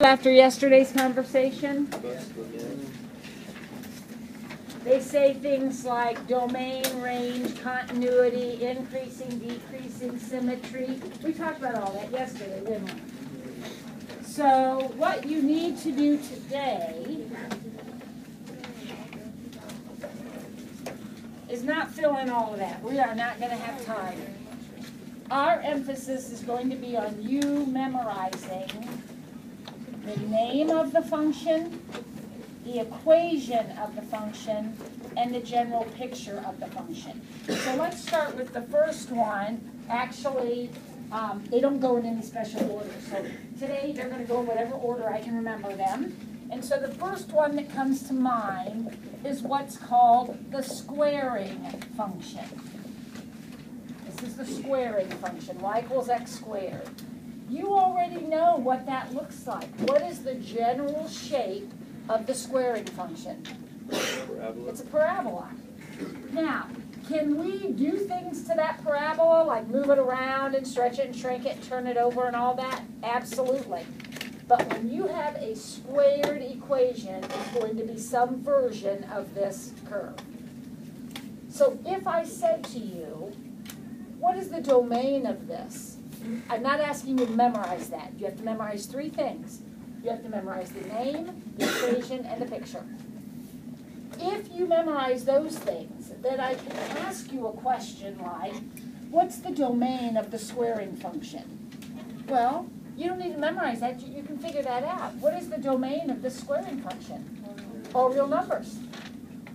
After yesterday's conversation, they say things like domain, range, continuity, increasing, decreasing, symmetry. We talked about all that yesterday, didn't we? So what you need to do today is not fill in all of that. We are not going to have time. Our emphasis is going to be on you memorizing the name of the function, the equation of the function, and the general picture of the function. So let's start with the first one. Actually, they don't go in any special order. So today they're going to go in whatever order I can remember them. And so the first one that comes to mind is what's called the squaring function. This is the squaring function, y equals x squared. You already know what that looks like. What is the general shape of the squaring function? It's a parabola. Now, can we do things to that parabola, like move it around and stretch it and shrink it and turn it over and all that? Absolutely. But when you have a squared equation, it's going to be some version of this curve. So if I said to you, what is the domain of this? I'm not asking you to memorize that. You have to memorize three things. You have to memorize the name, the equation, and the picture. If you memorize those things, then I can ask you a question like, what's the domain of the squaring function? Well, you don't need to memorize that. You can figure that out. What is the domain of this squaring function? All real numbers.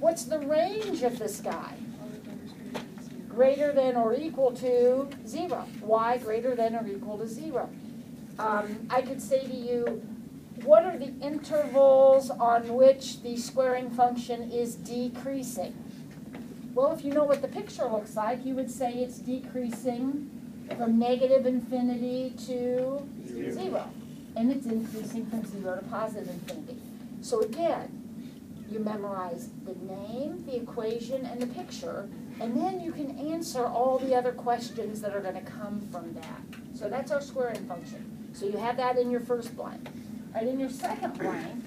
What's the range of this guy? Greater than or equal to 0. Y greater than or equal to 0. I could say to you, what are the intervals on which the squaring function is decreasing? Well, if you know what the picture looks like, you would say it's decreasing from negative infinity to 0. And it's increasing from 0 to positive infinity. So again, you memorize the name, the equation, and the picture, and then you can answer all the other questions that are going to come from that. So that's our squaring function. So you have that in your first blank. All right, in your second blank,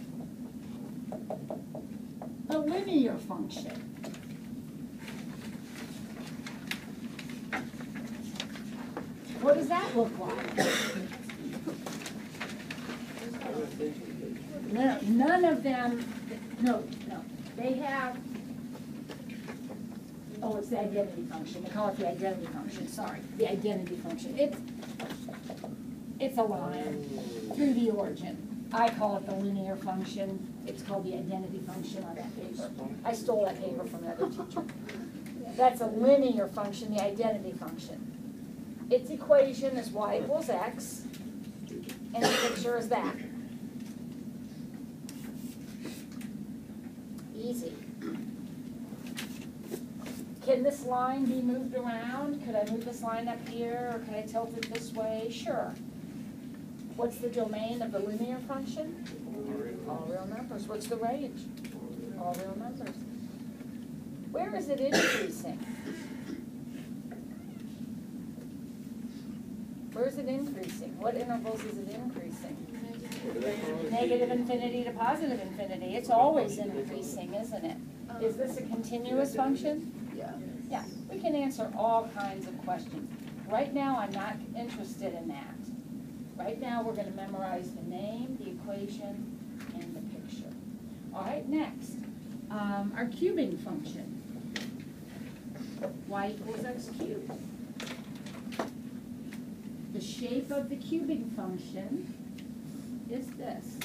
a linear function. What does that look like? No, none of them, no. They have, oh, it's the identity function. They call it the identity function. Sorry, the identity function. It's a line through the origin. I call it the linear function. It's called the identity function on that paper. I stole that paper from another teacher. That's a linear function, the identity function. Its equation is y equals x, and the picture is that. Easy. Can this line be moved around? Could I move this line up here, or could I tilt it this way? Sure. What's the domain of the linear function? All real numbers. What's the range? All real numbers. Where is it increasing? Where is it increasing? What intervals is it increasing? Negative infinity to positive infinity. It's always increasing, isn't it? Is this a continuous function? Yeah. Yeah. We can answer all kinds of questions. Right now, I'm not interested in that. Right now, we're going to memorize the name, the equation, and the picture. All right, next. Our cubing function. Y equals x cubed. The shape of the cubing function is this.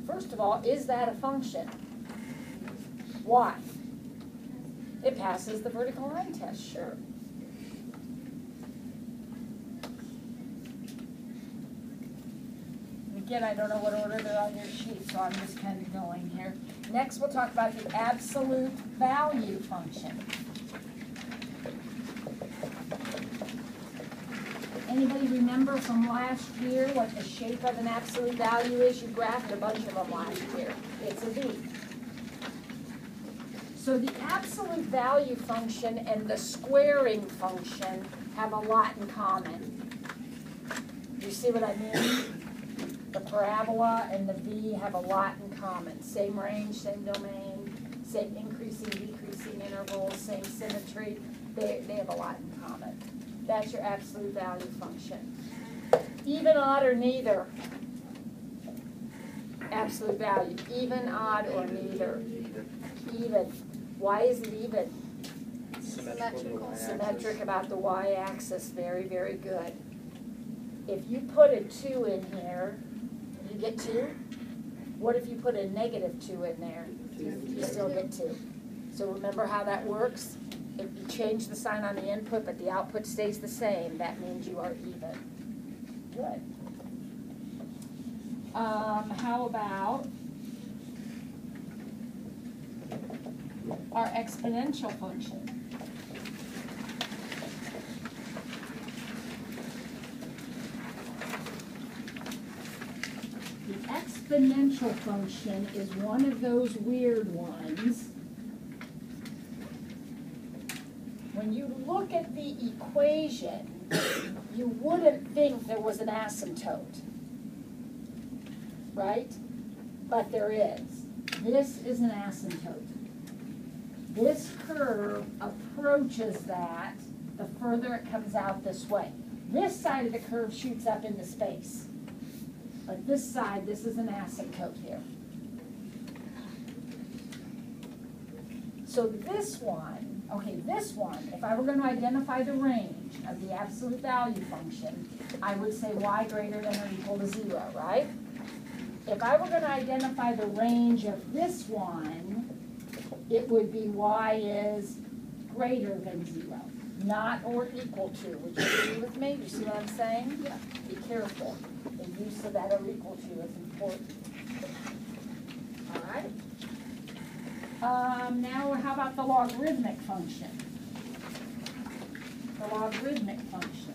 First of all, is that a function? Why? It passes the vertical line test, sure. Again, I don't know what order they're on your sheet, so I'm just kind of going here. Next, we'll talk about the absolute value function. Anybody remember from last year what the shape of an absolute value is? You graphed a bunch of them last year. It's a V. So the absolute value function and the squaring function have a lot in common. You see what I mean? The parabola and the V have a lot in common. Same range, same domain, same increasing, decreasing intervals, same symmetry. They have a lot in common. That's your absolute value function. Even, odd, or neither. Absolute value. Even, odd, or neither. Even. Why is it even? Symmetrical. Symmetric about the y-axis. Very, very good. If you put a 2 in here, you get 2. What if you put a -2 in there? You still get 2. So remember how that works? If you change the sign on the input, but the output stays the same, that means you are even. Good. How about our exponential function? The exponential function is one of those weird ones. When you look at the equation, you wouldn't think there was an asymptote, right? But there is. This is an asymptote. This curve approaches that the further it comes out this way. This side of the curve shoots up into space. But this side, this is an asymptote here. So this one, okay, this one, if I were going to identify the range of the absolute value function, I would say y greater than or equal to 0, right? If I were going to identify the range of this one, it would be y is greater than 0, not or equal to. Would you agree with me? You see what I'm saying? Yeah. Be careful. The use of that or equal to is important. All right. Now, how about the logarithmic function? The logarithmic function.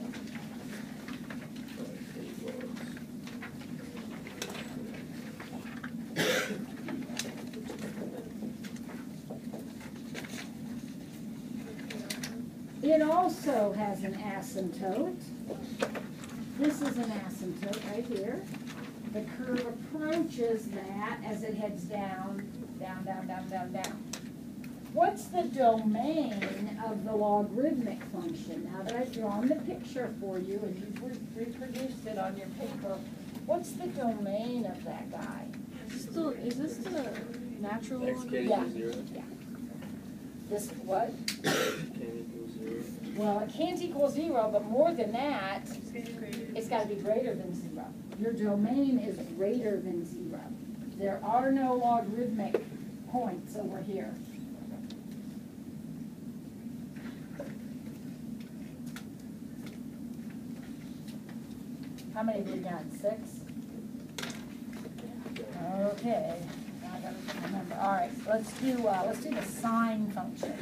It also has an asymptote. This is an asymptote right here. The curve approaches that as it heads down, down, down, down, down, down. What's the domain of the logarithmic function? Now that I've drawn the picture for you and you've reproduced it on your paper, what's the domain of that guy? Still, is this the natural one? Yeah. Yeah. This what? Well, it can't equal 0, but more than that, it's got to be greater than 0. Your domain is greater than 0. There are no logarithmic points over here. How many have we done? 6? Okay. Now I got to remember. All right. Let's do the sine function.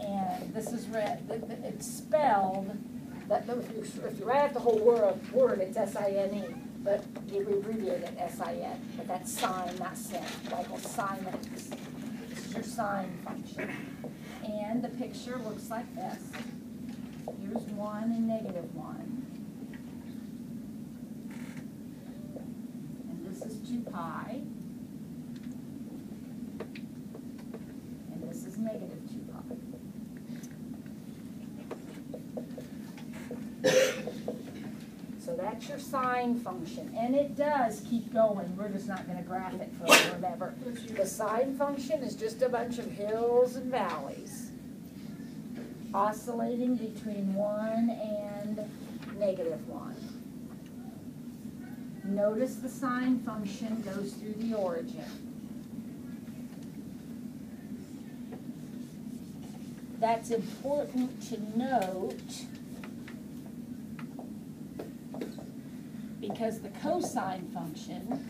And this is it's spelled, if you write out the whole word, it's S-I-N-E, but you abbreviate it S-I-N, but that's sine, not sin, like a sine X. This is your sine function. And the picture looks like this. Here's 1 and -1. And this is 2 pi. And this is -2 pi. So that's your sine function, and it does keep going. We're just not going to graph it forever, remember. The sine function is just a bunch of hills and valleys, oscillating between 1 and -1. Notice the sine function goes through the origin. That's important to note, because the cosine function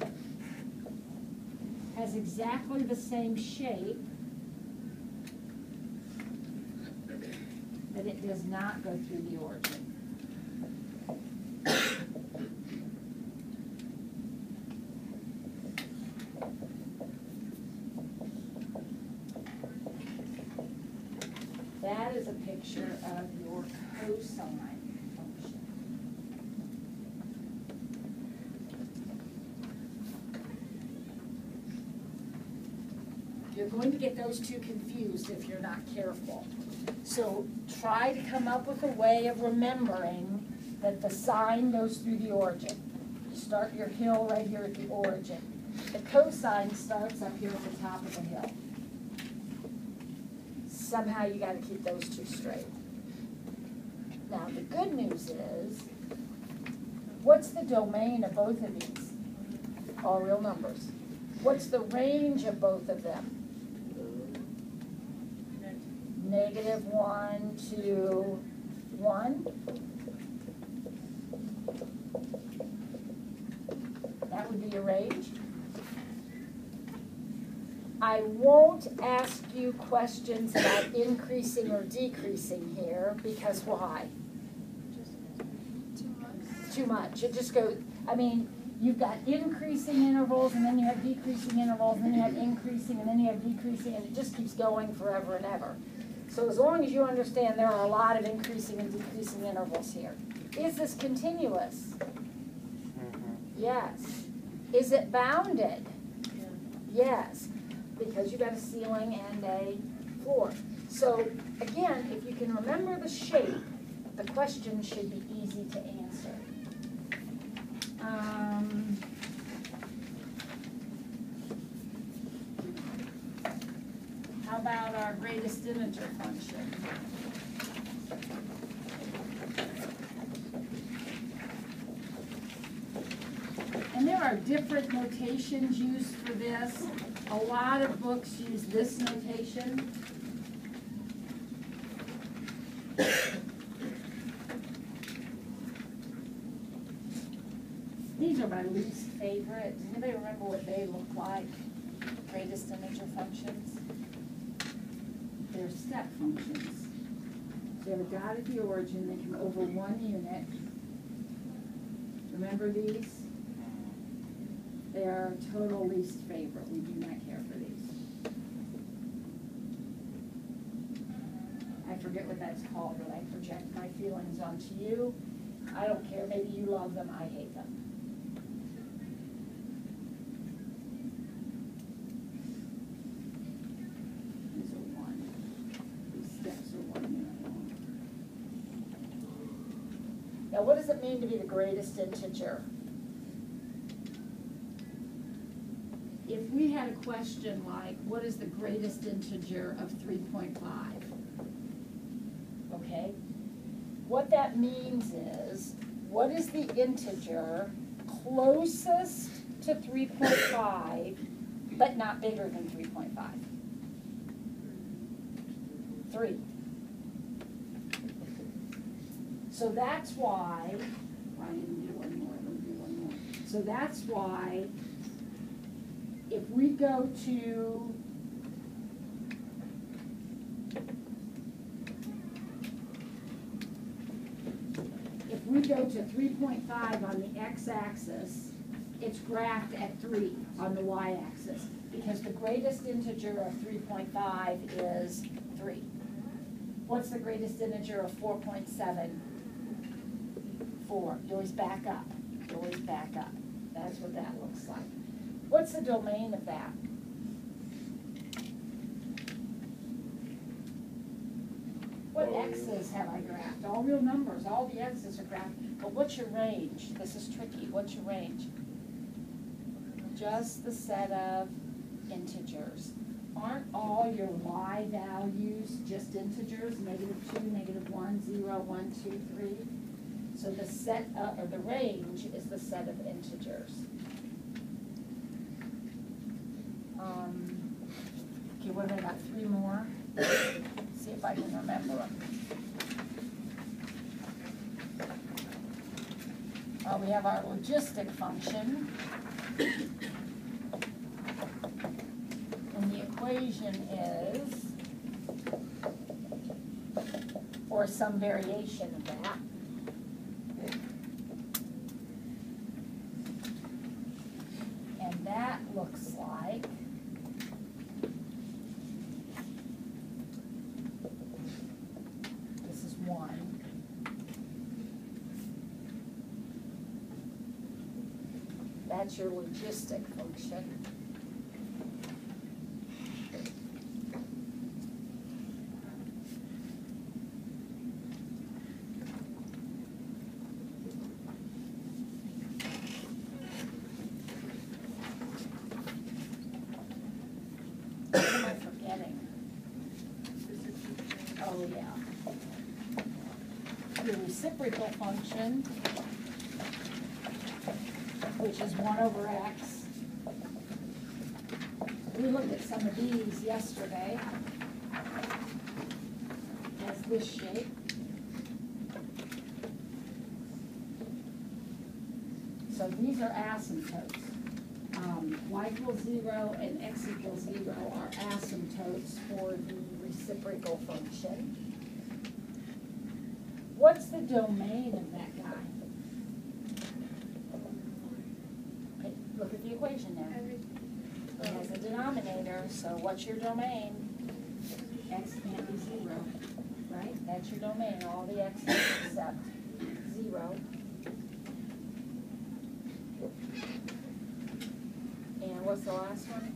has exactly the same shape, but it does not go through the origin. That picture of your cosine function. You're going to get those two confused if you're not careful. So try to come up with a way of remembering that the sine goes through the origin. You start your hill right here at the origin. The cosine starts up here at the top of the hill. Somehow you got to keep those two straight. Now the good news is, what's the domain of both of these? All real numbers. What's the range of both of them? -1 to 1. That would be your range. I won't ask you questions about increasing or decreasing here, because why? Too much. Too much. It just goes, I mean, you've got increasing intervals, and then you have decreasing intervals, and then you have increasing, and then you have decreasing, and it just keeps going forever and ever. So as long as you understand there are a lot of increasing and decreasing intervals here. Is this continuous? Yes. Is it bounded? Yes, because you've got a ceiling and a floor. So again, if you can remember the shape, the question should be easy to answer. How about our greatest integer function? And there are different notations used for this. A lot of books use this notation. These are my least favorite. Does anybody remember what they look like? Greatest integer functions? They're step functions. So you have a dot at the origin, they come over 1 unit. Remember these? They are total least favorite. We do not care for these. I forget what that's called, but I project my feelings onto you. I don't care. Maybe you love them. I hate them. These are 1. These steps are 1 unit long. Now, what does it mean to be the greatest integer? If we had a question like, what is the greatest integer of 3.5? Okay? What that means is, what is the integer closest to 3.5, but not bigger than 3.5? 3. So that's why, I didn't do one more, let me do one more. So that's why, if we go to if we go to 3.5 on the x-axis, it's graphed at 3 on the y-axis, because the greatest integer of 3.5 is 3. What's the greatest integer of 4.7? 4. You always back up. You always back up. That's what that looks like. What's the domain of that? What x's have I graphed? All real numbers, all the x's are graphed. But what's your range? This is tricky. What's your range? Just the set of integers. Aren't all your y values just integers? -2, -1, 0, 1, 2, 3. So the set or the range is the set of integers. Okay, what have I got? 3 more. See if I can remember them. We have our logistic function. And the equation is, or some variation of that. And that looks like That's your logistic function. What am I forgetting? Oh, yeah. Your reciprocal function, which is 1 over x. We looked at some of these yesterday. Has this shape. So these are asymptotes. Y equals 0 and x equals 0 are asymptotes for the reciprocal function. What's the domain of that guy? Okay, look at the equation now. It has a denominator, so what's your domain? X can't be 0, right? That's your domain, all the x's except 0. And what's the last one?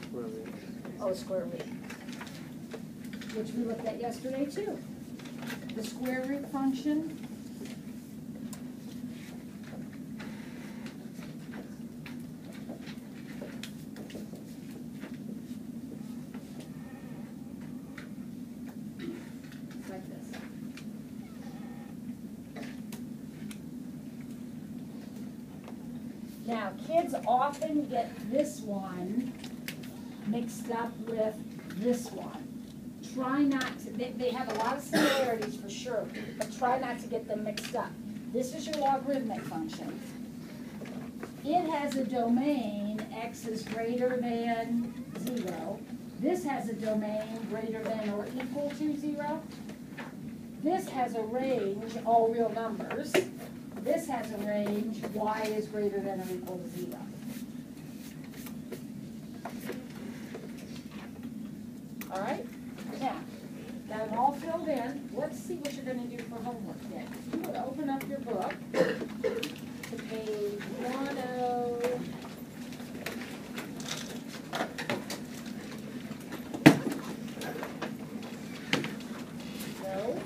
Square root. Oh, square root. Which we looked at yesterday too. The square root function. It's like this. Now, kids often get this one mixed up with this one. Try not to, they have a lot of similarities for sure, but try not to get them mixed up. This is your logarithmic function. It has a domain, x is greater than 0. This has a domain greater than or equal to 0. This has a range, all real numbers. This has a range, y is greater than or equal to 0. All right? Now, got it all filled in. Let's see what you're going to do for homework then. You would open up your book to page 10. No,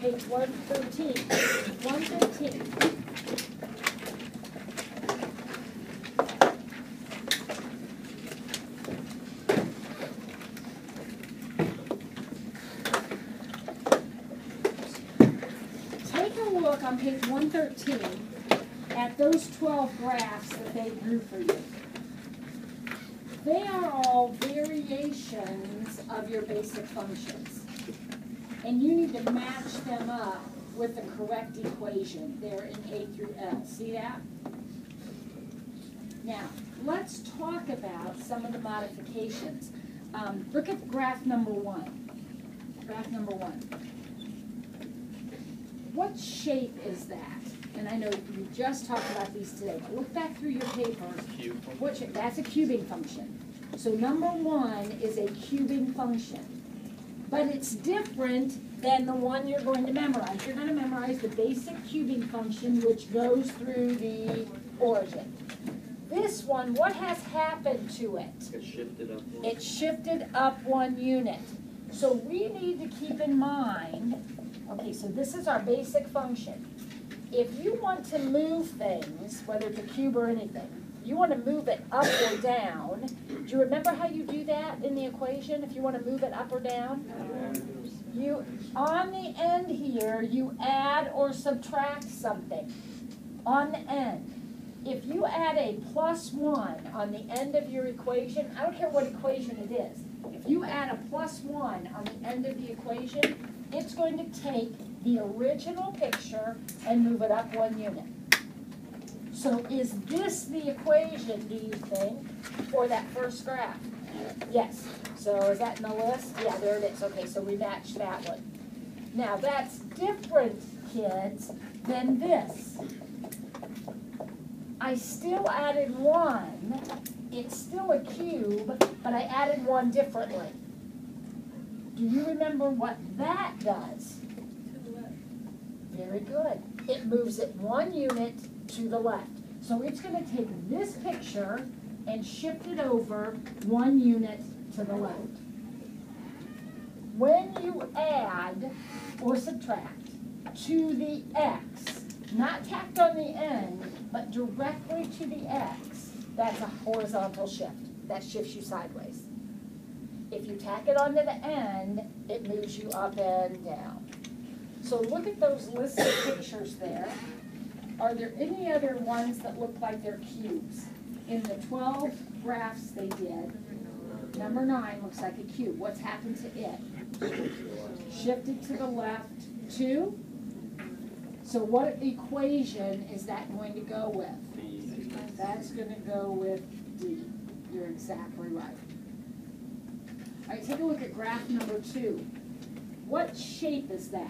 page 113. 113. On page 113 at those 12 graphs that they drew for you. They are all variations of your basic functions. And you need to match them up with the correct equation there in A through L. See that? Now, let's talk about some of the modifications. Look at graph number 1. Graph number 1. What shape is that? And I know you just talked about these today, but look back through your papers. Cube. That's a cubing function. So number 1 is a cubing function. But it's different than the one you're going to memorize. You're going to memorize the basic cubing function, which goes through the origin. This one, what has happened to it? It shifted up one. It shifted up 1 unit. So we need to keep in mind, okay, so this is our basic function. If you want to move things, whether it's a cube or anything, you want to move it up or down. Do you remember how you do that in the equation, if you want to move it up or down? You, on the end here, you add or subtract something. On the end. If you add a +1 on the end of your equation, I don't care what equation it is. If you add a +1 on the end of the equation, it's going to take the original picture and move it up 1 unit. So is this the equation, do you think, for that first graph? Yes. So is that in the list? Yeah, there it is. Okay, so we matched that one. Now that's different, kids, than this. I still added 1. It's still a cube, but I added 1 differently. Do you remember what that does? To the left. Very good. It moves it 1 unit to the left. So it's gonna take this picture and shift it over 1 unit to the left. When you add or subtract to the x, not tacked on the end, but directly to the x, that's a horizontal shift. That shifts you sideways. If you tack it onto the end, it moves you up and down. So look at those listed pictures there. Are there any other ones that look like they're cubes? In the 12 graphs they did, number 9 looks like a cube. What's happened to it? Shifted to the left 2. So what equation is that going to go with? That's going to go with D. You're exactly right. All right, take a look at graph number 2. What shape is that?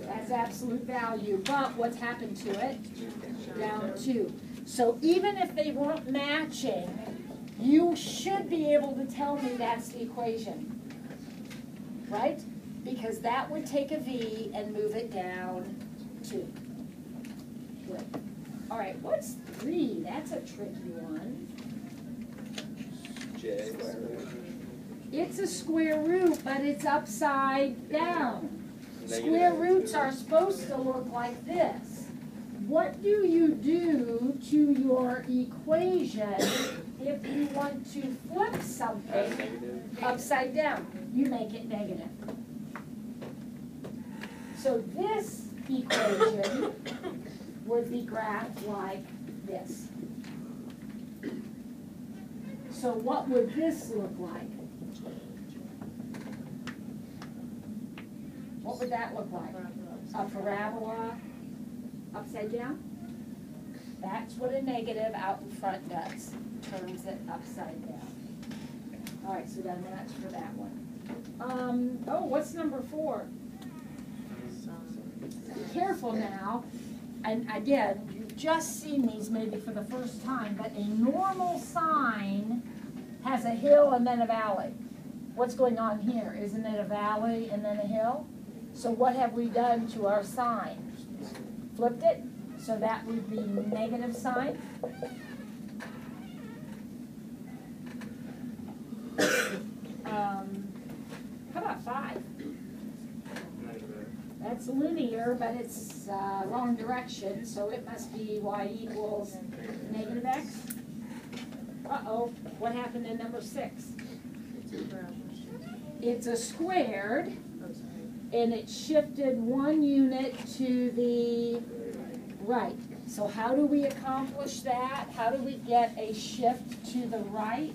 That's absolute value, but what's happened to it? Down 2. So even if they weren't matching, you should be able to tell me that's the equation, right? Because that would take a V and move it down 2. Good. All right, what's 3? That's a tricky one. J. It's a square root, but it's upside down. Square roots are supposed to look like this. What do you do to your equation if you want to flip something upside down? You make it negative. So this equation would be graphed like this. So what would this look like? What would that look like? A parabola upside down? That's what a negative out in front does. Turns it upside down. All right, so then that's for that one. Oh, what's number 4? Be careful now. And again, you've just seen these maybe for the first time, but a normal sign has a hill and then a valley. What's going on here? Isn't it a valley and then a hill? So what have we done to our sign? Flipped it, so that would be negative sign. How about 5? That's linear, but it's wrong direction, so it must be y equals negative x. Uh-oh, what happened in number 6? It's a squared. And it shifted 1 unit to the right. So how do we accomplish that? How do we get a shift to the right?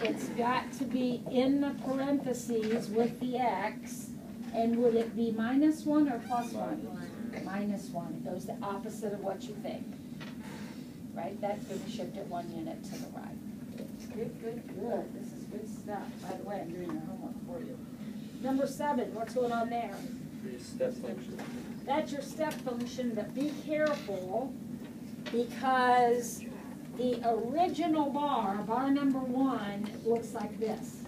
It's got to be in the parentheses with the x. And would it be -1 or +1? -1. It goes the opposite of what you think. Right? That's going to shift it 1 unit to the right. Good, good, good. This is good stuff. By the way, I'm doing your homework for you. Number 7, what's going on there? Step function. That's your step function, but be careful because the original bar number 1, looks like this.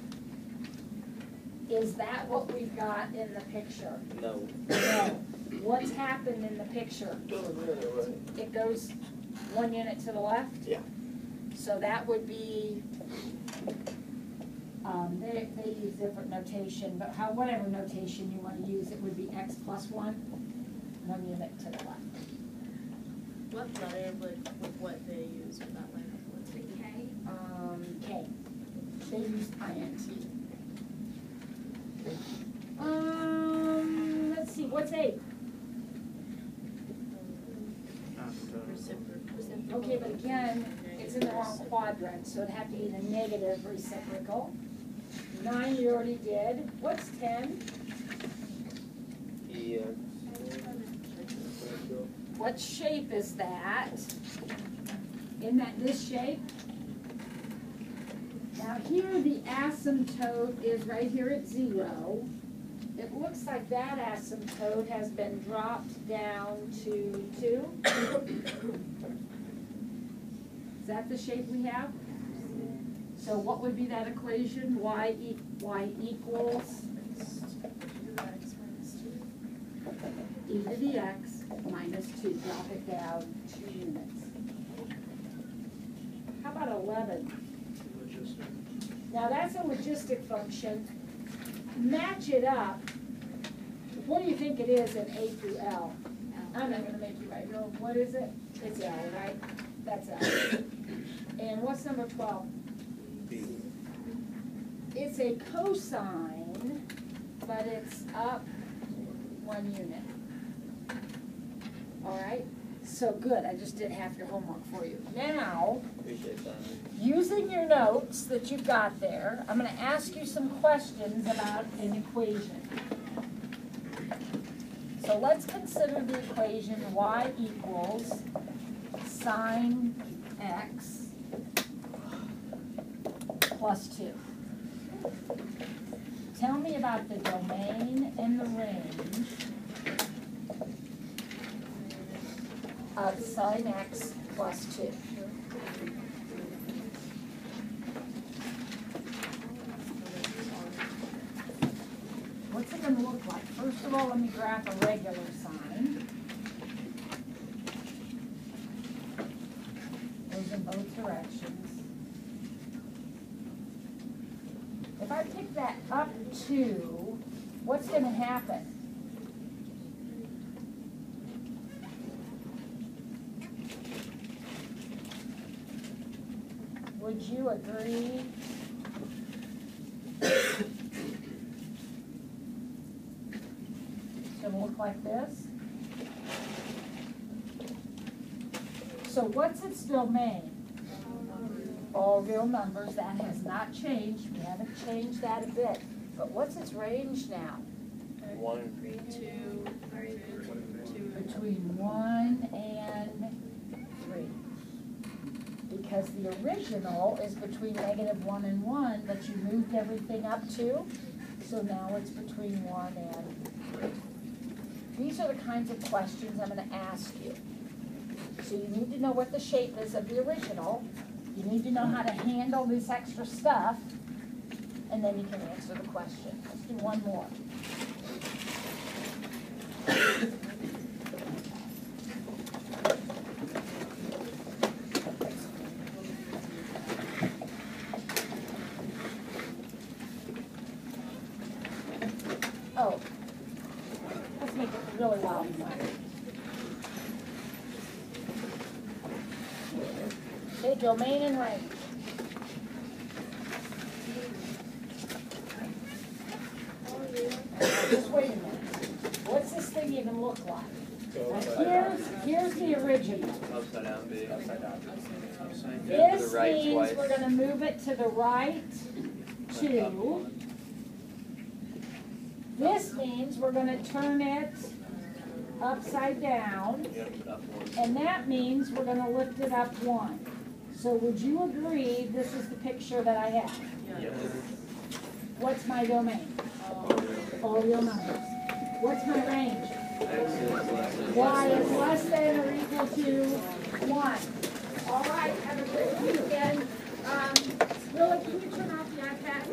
Is that what we've got in the picture? No. No. What's happened in the picture? It goes 1 unit to the left? Yeah. So that would be, they use different notation, but whatever notation you want to use, it would be x plus 1, 1 unit to the left. What letter would what they use for that line of words? K. K. They used INT. Let's see, what's 8? Reciprocal. Okay, but again, it's in the wrong quadrant, so it'd have to be the negative reciprocal. 9 you already did. What's 10? What shape is that? Isn't that this shape? Now here the asymptote is right here at 0. It looks like that asymptote has been dropped down to 2. Is that the shape we have? So what would be that equation? Y equals e to the x minus 2, drop it down 2 units. How about 11? Logistic. Now that's a logistic function. Match it up. What do you think it is in A through L? I'm not gonna make you write. No, what is it? It's L, right? That's L. And what's number 12? B. It's a cosine, but it's up 1 unit. All right? So good, I just did half your homework for you. Now, Appreciate that. using your notes that you've got there, I'm gonna ask you some questions about an equation. So let's consider the equation y equals sine x plus 2. Tell me about the domain and the range of sine x plus 2. What's it going to look like? First of all, let me graph a regular sine. Goes in both directions. If I pick that up 2, what's going to happen? Would you agree? It's going to look like this. So what's its domain? All real numbers. That has not changed. We haven't changed that a bit. But what's its range now? 1. 2, 3, 2. Between 1 and 3. Because the original is between -1 and 1, but you moved everything up 2. So now it's between 1 and 3. These are the kinds of questions I'm going to ask you. So you need to know what the shape is of the original. You need to know how to handle this extra stuff. And then you can answer the question. Let's do one more. Oh, let's make it really wild and wacky. Okay, domain and range. Just wait a minute. What's this thing even look like? Now here's the original. Upside down, B. Upside down. This right means twice. we're gonna move it to the right 2. This means we're gonna turn it upside down. Yep, up 1. And that means we're gonna lift it up 1. So would you agree this is the picture that I have? Yes. What's my domain? All real numbers. What's my range? X is less than. Y is less than or equal to 1. All right, have a great weekend. Willa, can you turn off the iPad?